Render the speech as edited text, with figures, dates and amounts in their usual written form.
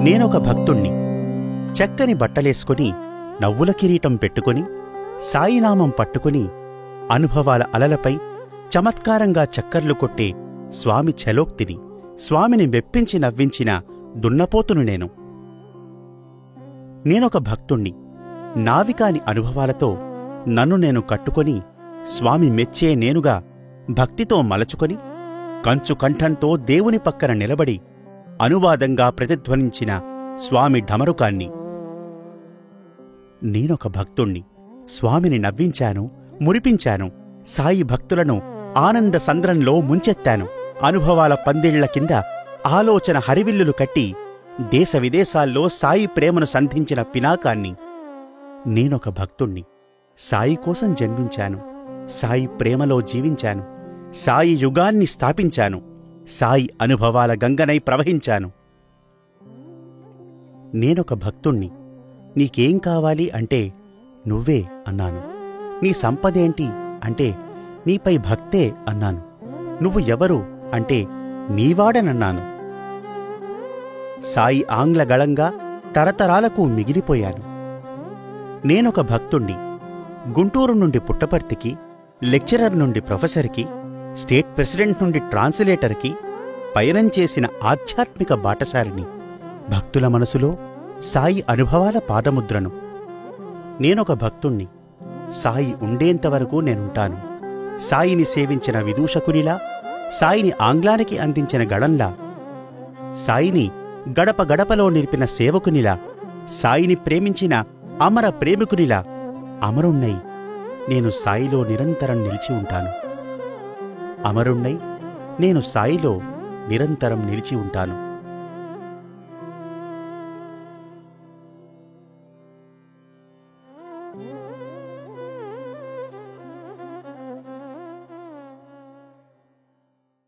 నేనొక భక్తుణ్ణి. చక్కని బట్టలేసుకుని నవ్వుల కిరీటం పెట్టుకుని సాయినామం పట్టుకుని అనుభవాల అలలపై చమత్కారంగా చక్కర్లు కొట్టే స్వామి ఛలోక్తిని, స్వామిని మెప్పించి నవ్వించిన దున్నపోతును నేను. నేనొక భక్తుణ్ణి. నావికాని అనుభవాలతో నన్ను నేను కట్టుకొని స్వామి మెచ్చే నేనుగా భక్తితో మలచుకొని కంచు కంఠంతో దేవుని పక్కన నిలబడి అనువాదంగా ప్రతిధ్వనించిన స్వామి ఢమరుకాన్ని. నేనొక భక్తుణ్ణి. స్వామిని నవ్వించాను, మురిపించాను. సాయి భక్తులను ఆనంద సంద్రంలో ముంచెత్తాను. అనుభవాల పందిళ్ల కింద ఆలోచన హరివిల్లులు కట్టి దేశ విదేశాల్లో సాయి ప్రేమను సంధించిన పినాకాన్ని. నేనొక భక్తుణ్ణి. సాయి కోసం జన్మించాను. సాయి ప్రేమలో జీవించాను. సాయి యుగాన్ని స్థాపించాను. సాయి అనుభవాల గంగనై ప్రవహించాను. నేనొక భక్తుణ్ణి. నీకేం కావాలి అంటే నువ్వే అన్నాను. నీ సంపదేంటి అంటే నీపై భక్తే అన్నాను. నువ్వు ఎవరు అంటే నీవాడనన్నాను. సాయి ఆంగ్లగళంగా తరతరాలకు మిగిలిపోయాను. నేనొక భక్తుణ్ణి. గుంటూరు నుండి పుట్టపర్తికి, లెక్చరర్ నుండి ప్రొఫెసర్కి, స్టేట్ ప్రెసిడెంట్ నుండి ట్రాన్స్లేటర్కి పయనం చేసిన ఆధ్యాత్మిక బాటసారిని. భక్తుల మనసులో సాయి అనుభవాల పాదముద్రను. నేనొక భక్తుణ్ణి. సాయి ఉండేంతవరకు నేనుంటాను. సాయిని సేవించిన విదూషకునిలా, సాయిని ఆంగ్లానికి అందించిన గళంలా, సాయిని గడప గడపలో నిలిపిన సేవకునిలా, సాయిని ప్రేమించిన అమర ప్రేమికునిలా అమరుణ్ణై నేను సాయిలో నిరంతరం నిలిచి ఉంటాను. అమరుణ్ణై నేను సాయిలో నిరంతరం నిలిచి ఉంటాను.